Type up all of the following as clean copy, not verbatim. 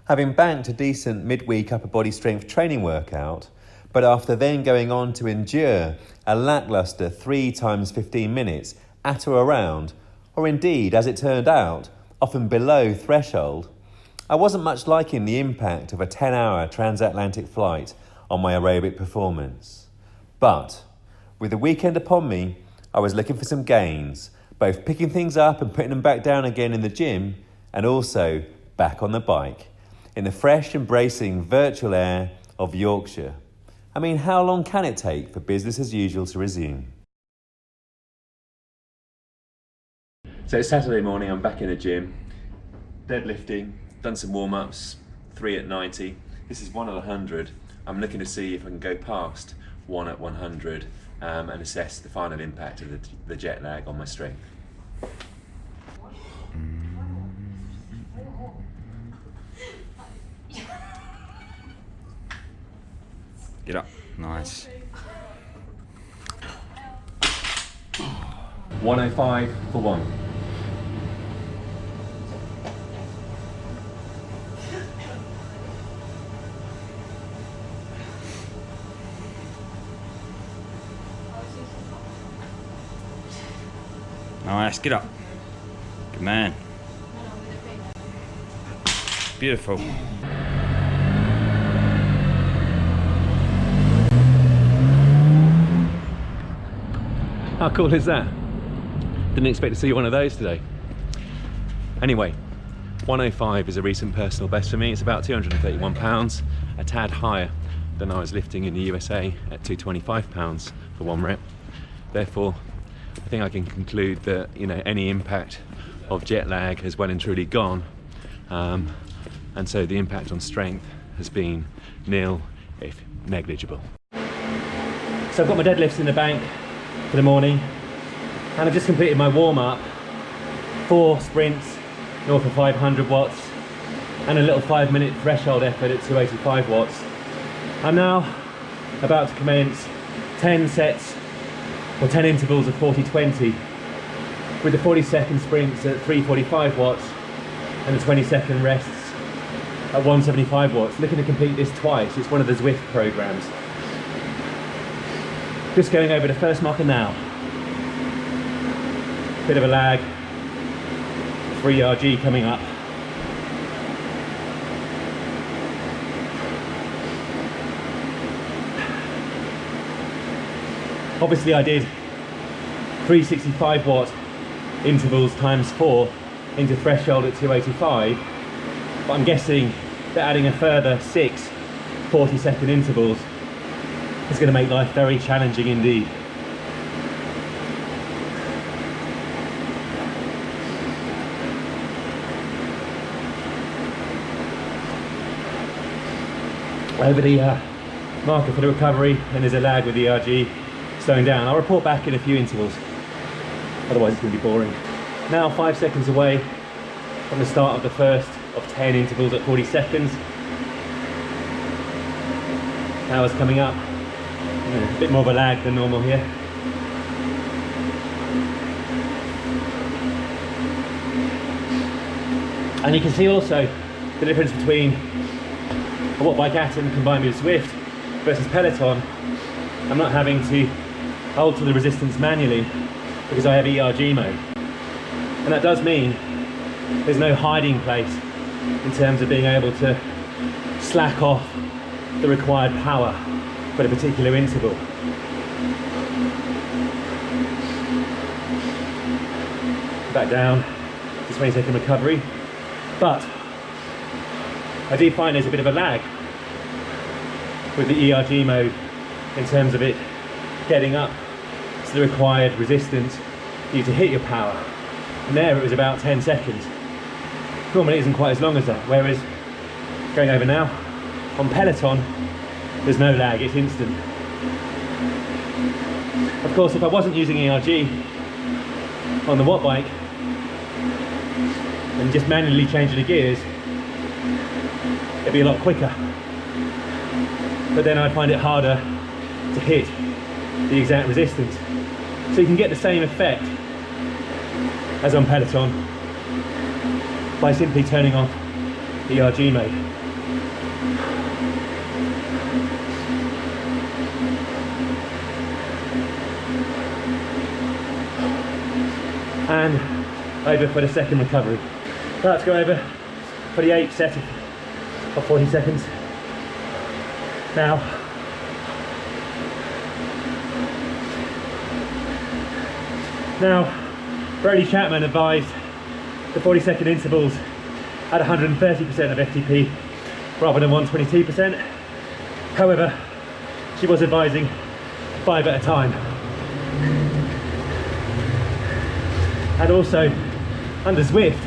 Having banked a decent midweek upper body strength training workout, but after then going on to endure a lacklustre 3 times 15 minutes at or around, or indeed, as it turned out, often below threshold, I wasn't much liking the impact of a 10-hour transatlantic flight on my aerobic performance. But with the weekend upon me, I was looking for some gains, both picking things up and putting them back down again in the gym, and also back on the bike, in the fresh, embracing virtual air of Yorkshire. I mean, how long can it take for business as usual to resume? So it's Saturday morning, I'm back in the gym, deadlifting, done some warm-ups, 3 at 90. This is 1 at 100. I'm looking to see if I can go past 1 at 100 and assess the final impact of the jet lag on my strength. Get up. Nice. 105 for 1. Nice. Get up. Good man. Beautiful. How cool is that? Didn't expect to see one of those today. Anyway, 105 is a recent personal best for me. It's about 231 pounds, a tad higher than I was lifting in the USA at 225 pounds for 1 rep. Therefore, I think I can conclude that, any impact of jet lag has well and truly gone. And so the impact on strength has been nil, if negligible. So I've got my deadlifts in the bank for the morning, and I've just completed my warm-up, 4 sprints north of 500 watts and a little 5-minute threshold effort at 285 watts. I'm now about to commence 10 sets or 10 intervals of 40-20 with the 40-second sprints at 345 watts and the 20-second rests at 175 watts. Looking to complete this twice. It's one of the Zwift programs. Just going over the first marker now. Bit of a lag. 3 RG coming up. Obviously I did 365 watt intervals times 4 into threshold at 285, but I'm guessing that adding a further 6 40-second intervals is going to make life very challenging indeed. Over the marker for the recovery, and there's a lag with the ERG slowing down. I'll report back in a few intervals, otherwise it's going to be boring. Now 5 seconds away from the start of the first of 10 intervals at 40 seconds. Hours coming up. A bit more of a lag than normal here. And you can see also the difference between a watt bike atom combined with Zwift versus Peloton. I'm not having to alter the resistance manually because I have ERG mode. And that does mean there's no hiding place in terms of being able to slack off the required power for the particular interval. Back down to 20-second recovery. But I do find there's a bit of a lag with the ERG mode in terms of it getting up to the required resistance for you to hit your power. And there it was about 10 seconds. Normally it isn't quite as long as that, whereas going over now, on Peloton, there's no lag, it's instant. Of course, if I wasn't using ERG on the watt bike and just manually changing the gears, it'd be a lot quicker. But then I'd find it harder to hit the exact resistance. So you can get the same effect as on Peloton by simply turning off ERG mode. And over for the second recovery. Let's go over for the 8th set of 40 seconds. Now, Brody Chapman advised the 40-second intervals at 130% of FTP rather than 122%. However, she was advising 5 at a time. And also, under Zwift,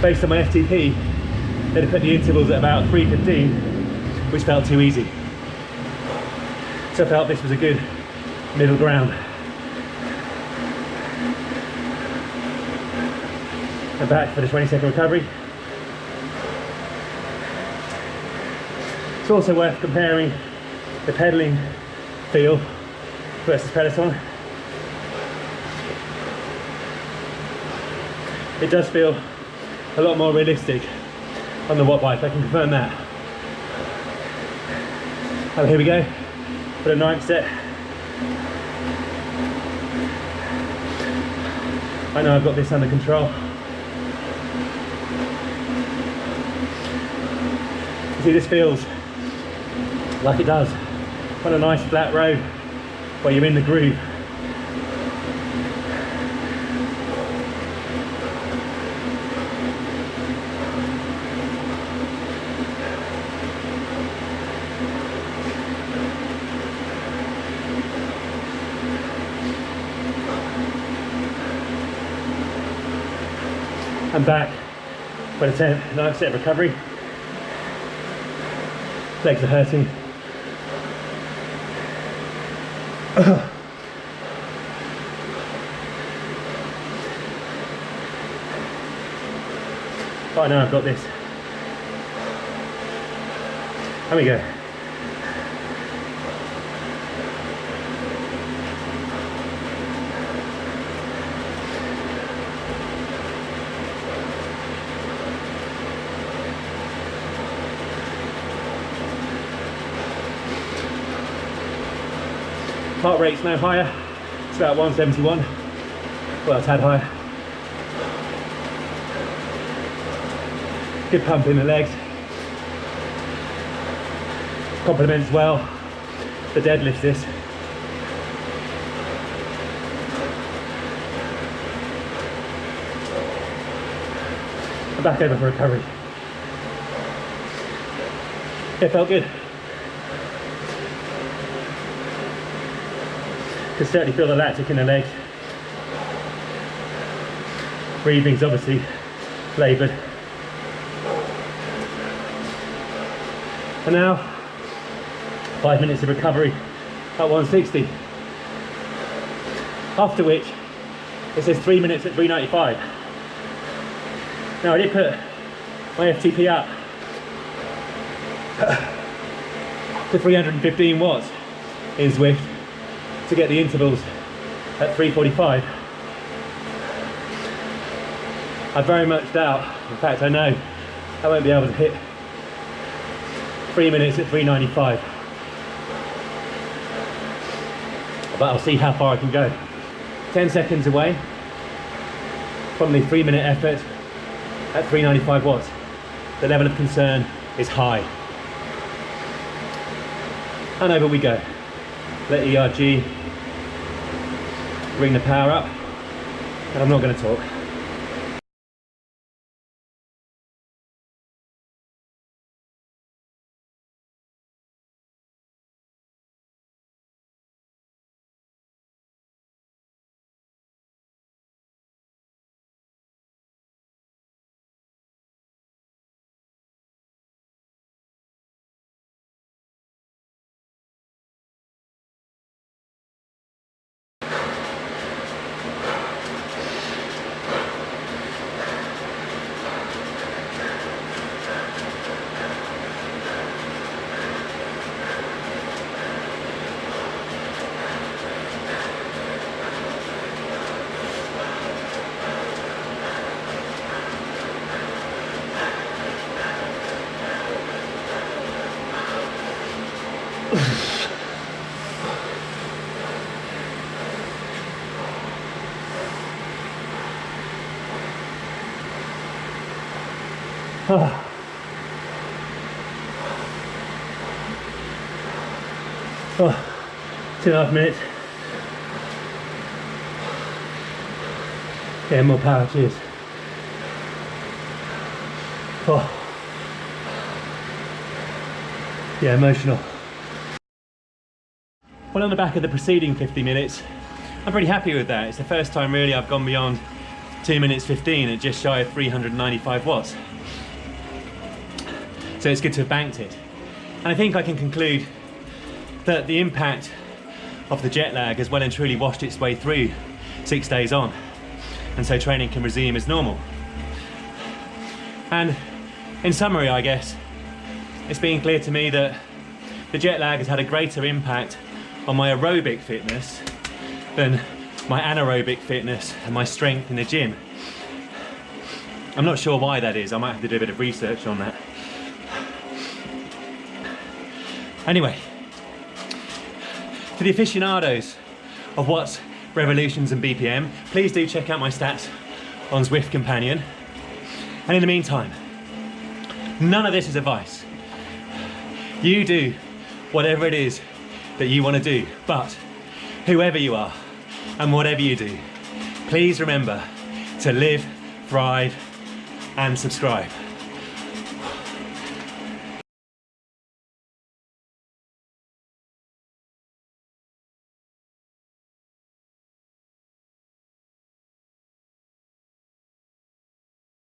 based on my FTP, they'd have put the intervals at about 3:15, which felt too easy. So I felt this was a good middle ground. And back for the 20-second recovery. It's also worth comparing the pedaling feel versus Peloton. It does feel a lot more realistic on the watt bike, I can confirm that. Oh, here we go for the 9th set. I know I've got this under control. See, this feels like it does on a nice flat road where you're in the groove. I'm back for the 9th set of recovery. Legs are hurting. But I know I've got this. There we go. Heart rate's no higher, it's about 171, well, a tad higher. Good pump in the legs. Complements well the deadlift this. I'm back over for recovery. It felt good. Can certainly feel the lactic in the legs. Breathing's obviously laboured. And now, 5 minutes of recovery at 160. After which, it says 3 minutes at 395. Now I did put my FTP up to 315 watts in Zwift to get the intervals at 3:45. I very much doubt, in fact I know, I won't be able to hit 3 minutes at 395. But I'll see how far I can go. 10 seconds away from the 3-minute effort at 395 watts. The level of concern is high. And over we go. Let ERG bring the power up, and I'm not going to talk. Oh. Oh, 2.5 minutes. Yeah, more power, cheers. Oh. Yeah, emotional. Well, on the back of the preceding 50 minutes, I'm pretty happy with that. It's the first time really I've gone beyond 2 minutes 15 at just shy of 395 watts. So it's good to have banked it. And I think I can conclude that the impact of the jet lag has well and truly washed its way through 6 days on. And so training can resume as normal. And in summary, I guess, it's been clear to me that the jet lag has had a greater impact on my aerobic fitness than my anaerobic fitness and my strength in the gym. I'm not sure why that is. I might have to do a bit of research on that. Anyway, for the aficionados of watts, revolutions and BPM, please do check out my stats on Zwift Companion. And in the meantime, none of this is advice. You do whatever it is that you want to do, but whoever you are and whatever you do, please remember to live, thrive and subscribe.